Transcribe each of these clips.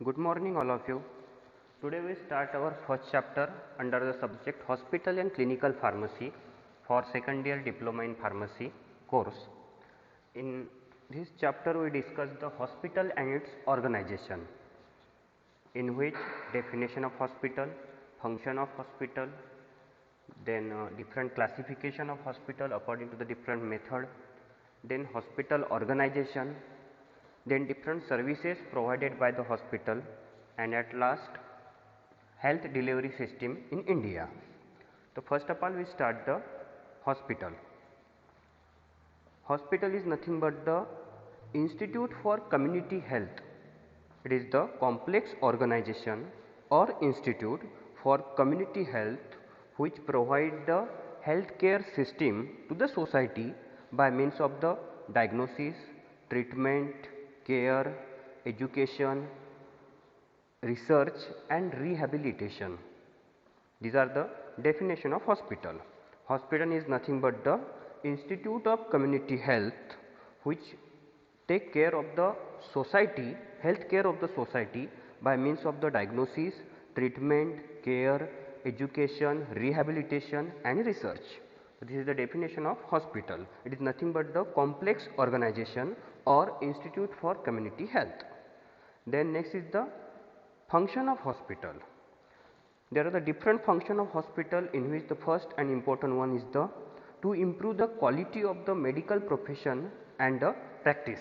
Good morning, all of you. Today we start our first chapter under the subject Hospital and Clinical Pharmacy for second year Diploma in Pharmacy course. In this chapter, we discuss the hospital and its organization, in which definition of hospital, function of hospital, then different classification of hospital according to the different method, then hospital organization, then different services provided by the hospital, and at last health delivery system in India. So first of all we start the hospital. Hospital is nothing but the Institute for Community Health. It is the complex organization or institute for community health which provide the healthcare system to the society by means of the diagnosis, treatment, care, education, research and rehabilitation. These are the definition of hospital. Hospital is nothing but the Institute of Community Health which take care of the society, health care of the society by means of the diagnosis, treatment, care, education, rehabilitation and research. So this is the definition of hospital. It is nothing but the complex organization or institute for community health. Then next is the function of hospital. There are the different function of hospital, in which the first and important one is the to improve the quality of the medical profession and the practice,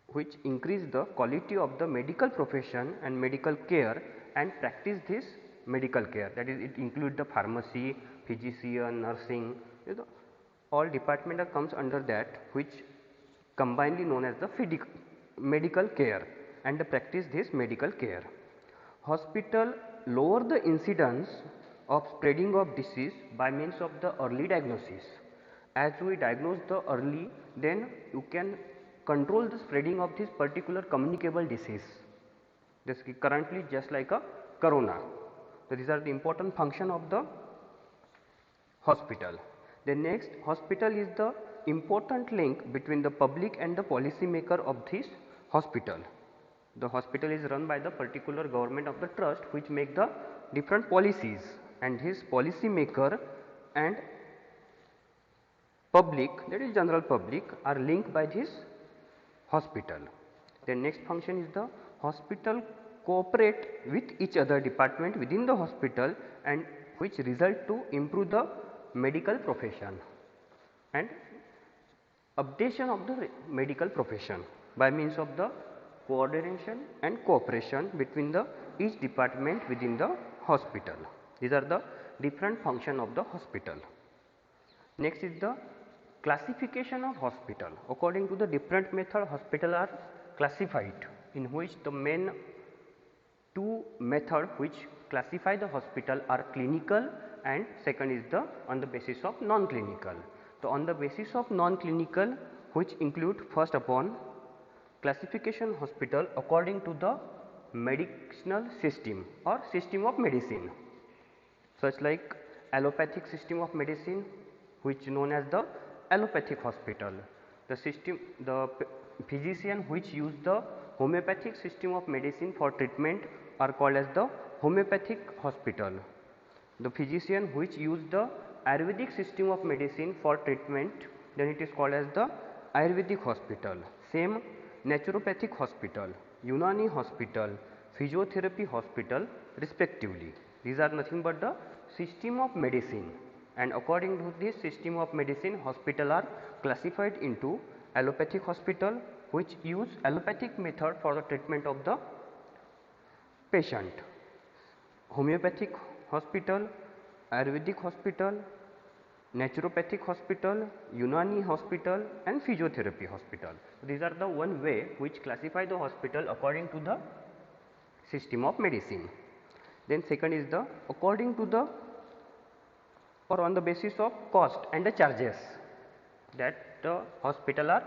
which increase the quality of the medical profession and medical care and practice this medical care. That is, it includes the pharmacy, physician, nursing, all department that comes under that, which combinedly known as the medical care and the practice this medical care. Hospital lower the incidence of spreading of disease by means of the early diagnosis. As we diagnose the early, then you can control the spreading of this particular communicable disease. This currently just like a corona. So these are the important function of the hospital. The next, hospital is the important link between the public and the policy maker of this hospital. The hospital is run by the particular government of the trust which make the different policies, and his policy maker and public, that is general public, are linked by this hospital. The next function is the hospital cooperate with each other department within the hospital and which result to improve the medical profession and updation of the medical profession by means of the coordination and cooperation between the each department within the hospital. These are the different function of the hospital. Next is the classification of hospital. According to the different method, hospital are classified, in which the main two method which classify the hospital are clinical and second is the on the basis of non-clinical. So on the basis of non-clinical, which include first upon classification hospital according to the medicinal system or system of medicine, such like allopathic system of medicine, which known as the allopathic hospital. The physician which use the homeopathic system of medicine for treatment are called as the homeopathic hospital. The physician which use the Ayurvedic system of medicine for treatment, then it is called as the Ayurvedic hospital. Same naturopathic hospital, Unani hospital, physiotherapy hospital respectively. These are nothing but the system of medicine, and according to this system of medicine, hospital are classified into allopathic hospital which use allopathic method for the treatment of the patient, homeopathic hospital, Ayurvedic hospital, naturopathic hospital, Unani hospital and physiotherapy hospital. These are the one way which classify the hospital according to the system of medicine. Then second is the according to the or on the basis of cost and the charges that the hospital are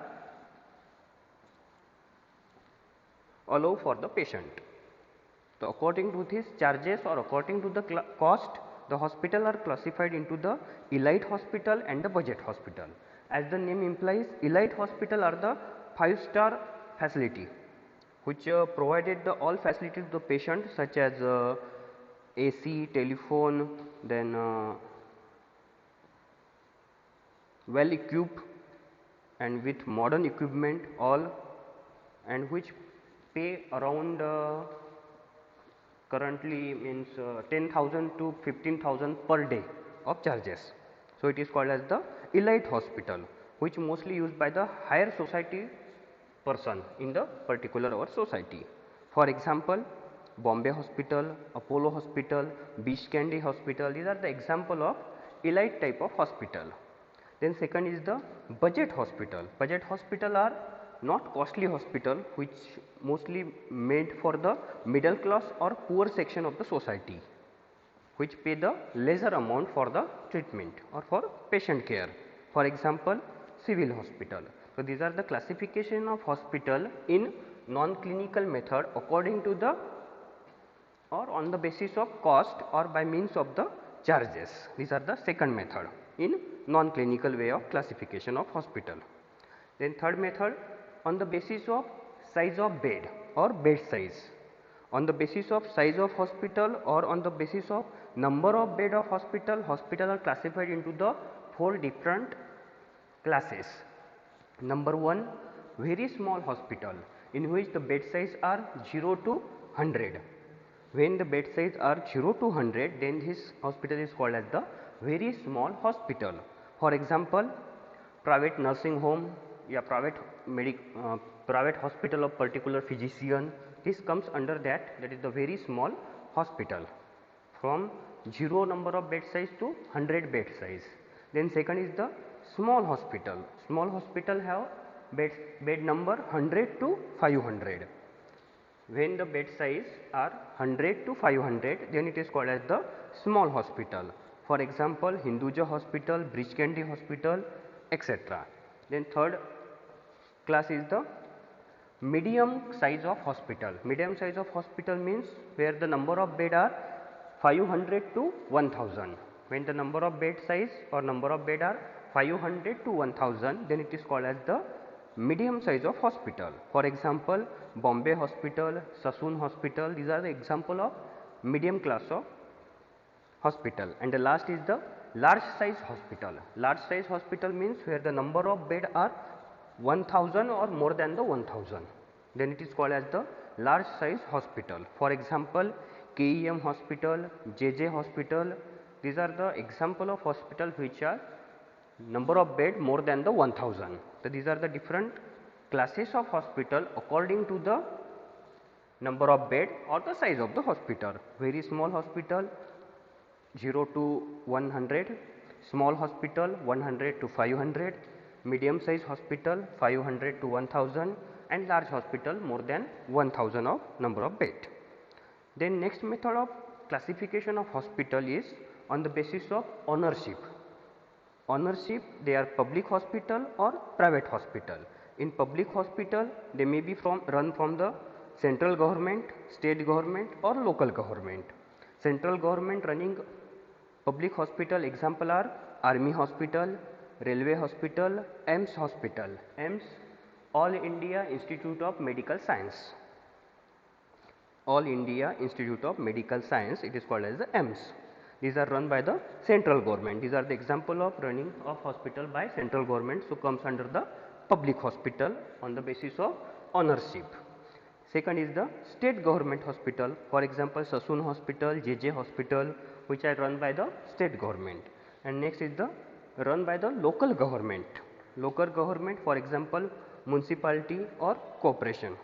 allow for the patient. So according to these charges or according to the cost, the hospital are classified into the elite hospital and the budget hospital. As the name implies, elite hospital are the 5-star facility which provided the all facilities to the patient such as AC, telephone, then well equipped and with modern equipment all, and which pay around currently means 10,000 to 15,000 per day of charges. So, it is called as the elite hospital, which mostly used by the higher society person in the particular our society. For example, Bombay Hospital, Apollo Hospital, Beach Candy Hospital, these are the example of elite type of hospital. Then second is the budget hospital. Budget hospital are not costly hospital which mostly made for the middle class or poor section of the society, which pay the lesser amount for the treatment or for patient care. For example, civil hospital. So, these are the classification of hospital in non-clinical method according to the or on the basis of cost or by means of the charges. These are the second method in non-clinical way of classification of hospital. Then third method on the basis of size of bed or bed size. On the basis of size of hospital or on the basis of number of bed of hospital, hospital are classified into the four different classes. Number 1, very small hospital in which the bed size are 0 to 100. When the bed size are 0 to 100, then this hospital is called as the very small hospital. For example, private nursing home, private hospital of particular physician, this comes under that is the very small hospital from 0 number of bed size to 100 bed size. Then second is the small hospital. Small hospital have bed number 100 to 500. When the bed size are 100 to 500, then it is called as the small hospital. For example, Hinduja Hospital, Bridge Candy Hospital, etc. Then third class is the medium size of hospital. Medium size of hospital means where the number of bed are 500 to 1000. When the number of bed size or number of bed are 500 to 1000, then it is called as the medium size of hospital. For example, Bombay Hospital, Sassoon Hospital, these are the example of medium class of hospital. And the last is the large size hospital. Large size hospital means where the number of bed are 1000 or more than the 1000, then it is called as the large size hospital. For example, KEM Hospital, JJ Hospital, these are the example of hospital which are number of bed more than the 1000. So, these are the different classes of hospital according to the number of bed or the size of the hospital. Very small hospital 0 to 100, small hospital 100 to 500, medium size hospital 500 to 1000, and large hospital more than 1000 of number of bed. Then next method of classification of hospital is on the basis of ownership. Ownership, they are public hospital or private hospital. In public hospital, they may be run from the central government, state government or local government. Central government running public hospital example are Army Hospital, Railway Hospital, AIIMS Hospital. AIIMS, All India Institute of Medical Science. All India Institute of Medical Science, it is called as the AIIMS. These are run by the central government. These are the example of running of hospital by central government. So, comes under the public hospital on the basis of ownership. Second is the state government hospital. For example, Sassoon Hospital, JJ Hospital, which are run by the state government. And next is the run by the local government. Local government, for example, municipality or corporation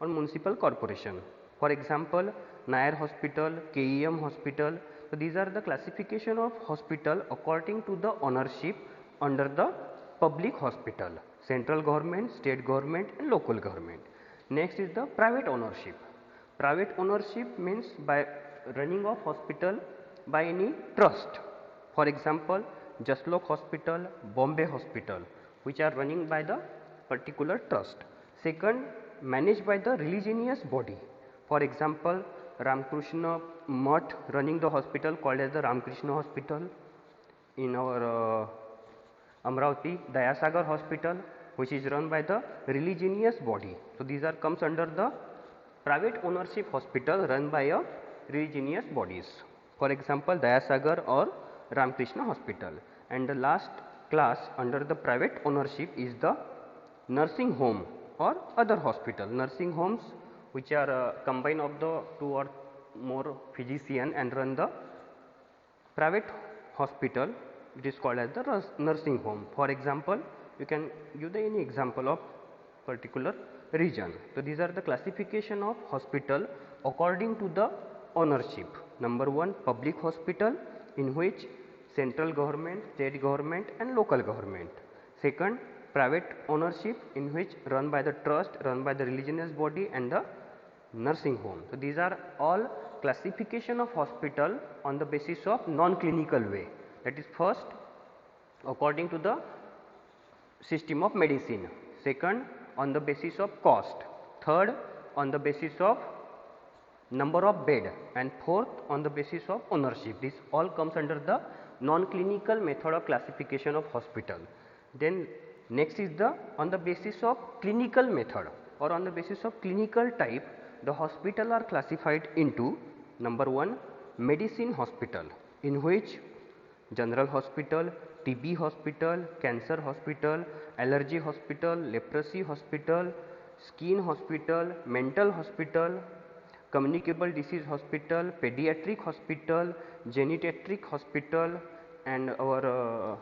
or municipal corporation. For example, Nair Hospital, KEM Hospital. So, these are the classification of hospital according to the ownership under the public hospital, central government, state government and local government. Next is the private ownership. Private ownership means by running of hospital by any trust. For example, Jaslok Hospital, Bombay Hospital, which are running by the particular trust. Second, managed by the religious body. For example, Ramakrishna Mutt running the hospital called as the Ramakrishna Hospital. In our Amravati, Dayasagar Hospital, which is run by the religious body. So these are comes under the private ownership hospital run by a religious bodies. For example, Dayasagar or Ramakrishna Hospital. And the last class under the private ownership is the nursing home or other hospital. Nursing homes which are combine of the two or more physician and run the private hospital, it is called as the nursing home. For example, you can give the any example of particular region. So these are the classification of hospital according to the ownership. Number 1, public hospital, in which central government, state government and local government. Second, private ownership, in which run by the trust, run by the religious body and the nursing home. So these are all classification of hospital on the basis of non-clinical way. That is, first according to the system of medicine, second on the basis of cost, third on the basis of number of bed, and fourth on the basis of ownership. This all comes under the non-clinical method of classification of hospital. Then next is the on the basis of clinical method or on the basis of clinical type, the hospital are classified into number 1, medicine hospital, in which general hospital, TB hospital, cancer hospital, allergy hospital, leprosy hospital, skin hospital, mental hospital, communicable disease hospital, pediatric hospital, geriatric hospital and our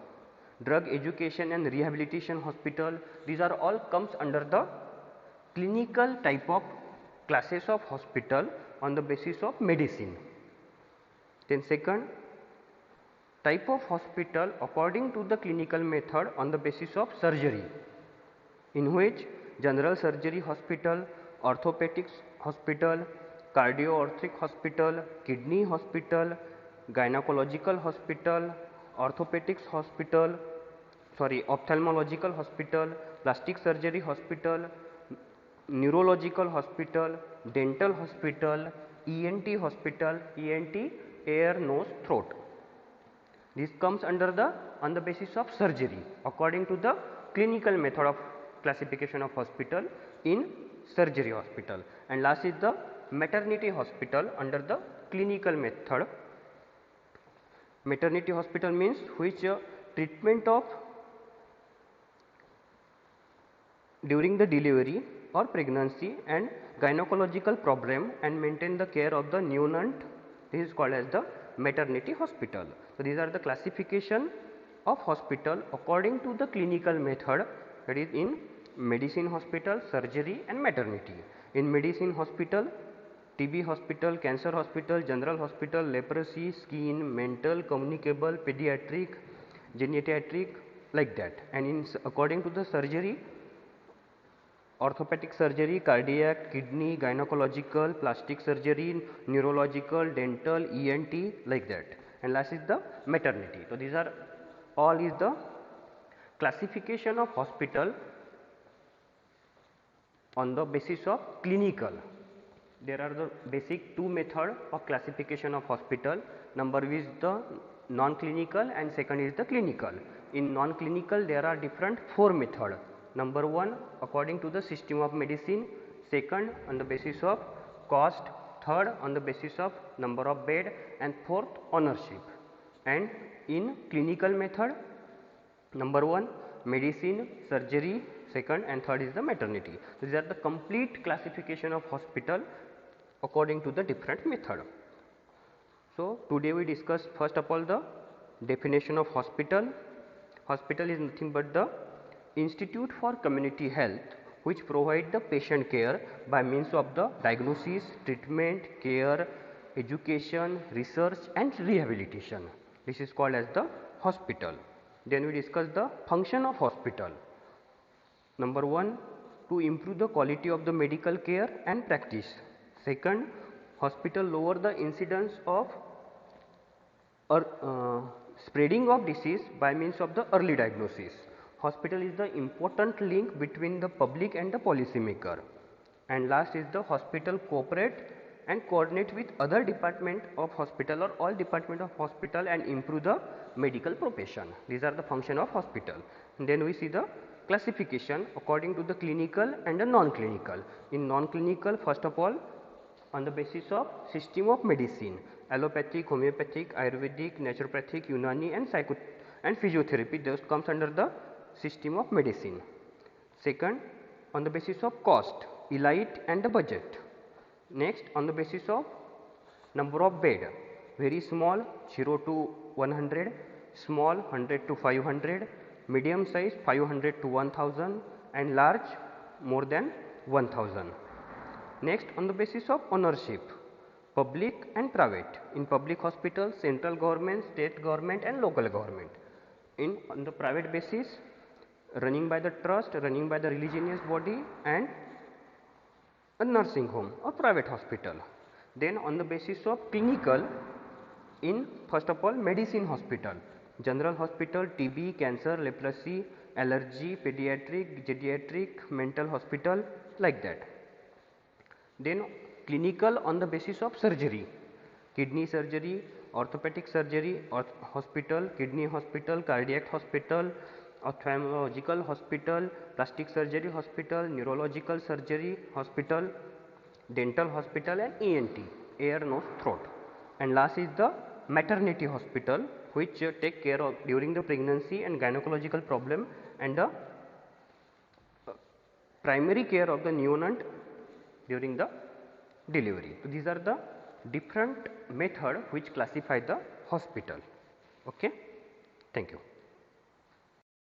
drug education and rehabilitation hospital. These are all comes under the clinical type of classes of hospital on the basis of medicine. Then second, type of hospital according to the clinical method on the basis of surgery, in which general surgery hospital, orthopedics hospital, cardio-orthotic hospital, kidney hospital, gynecological hospital, orthopedics hospital, ophthalmological hospital, plastic surgery hospital, neurological hospital, dental hospital, ENT hospital, ENT ear, nose, throat. This comes under the on the basis of surgery according to the clinical method of classification of hospital in surgery hospital. And last is the maternity hospital under the clinical method. Maternity hospital means which treatment of during the delivery or pregnancy and gynecological problem and maintain the care of the neonate. This is called as the maternity hospital. So these are the classification of hospital according to the clinical method, that is in medicine hospital, surgery and maternity. In medicine hospital, TB hospital, cancer hospital, general hospital, leprosy, skin, mental, communicable, pediatric, geriatric, like that. And in according to the surgery, orthopedic surgery, cardiac, kidney, gynecological, plastic surgery, neurological, dental, ENT, like that. And last is the maternity. So these are all is the classification of hospital on the basis of clinical. There are the basic two method of classification of hospital. Number is the non-clinical and second is the clinical. In non-clinical there are different four method. Number 1, according to the system of medicine, second on the basis of cost, third on the basis of number of bed and fourth ownership. And in clinical method, number 1 medicine, surgery, second and third is the maternity. These are the complete classification of hospital according to the different method. So today we discuss first of all the definition of hospital. Hospital is nothing but the institute for community health which provide the patient care by means of the diagnosis, treatment, care, education, research and rehabilitation. This is called as the hospital. Then we discuss the function of hospital. Number 1, to improve the quality of the medical care and practice. Second, hospital lower the incidence of spreading of disease by means of the early diagnosis. Hospital is the important link between the public and the policy maker. And last is the hospital cooperate and coordinate with other department of hospital or all department of hospital and improve the medical profession. These are the function of hospital. And then we see the classification according to the clinical and the non-clinical. In non-clinical, first of all, on the basis of system of medicine, allopathic, homeopathic, ayurvedic, naturopathic, Unani and physiotherapy, those comes under the system of medicine. Second, on the basis of cost, elite and the budget. Next, on the basis of number of bed, very small 0 to 100, small 100 to 500, medium size 500 to 1000 and large more than 1000. Next, on the basis of ownership, public and private. In public hospitals, central government, state government and local government. On the private basis, running by the trust, running by the religious body and a nursing home or private hospital. Then on the basis of clinical, in first of all medicine hospital, general hospital, TB, cancer, leprosy, allergy, pediatric, geriatric, mental hospital, like that. Then clinical on the basis of surgery, kidney surgery, orthopedic surgery hospital, kidney hospital, cardiac hospital, ophthalmological hospital, plastic surgery hospital, neurological surgery hospital, dental hospital and ENT, ear, nose, throat. And last is the maternity hospital, which take care of during the pregnancy and gynecological problem and the primary care of the neonate during the delivery. So, these are the different method which classify the hospital. Okay? Thank you.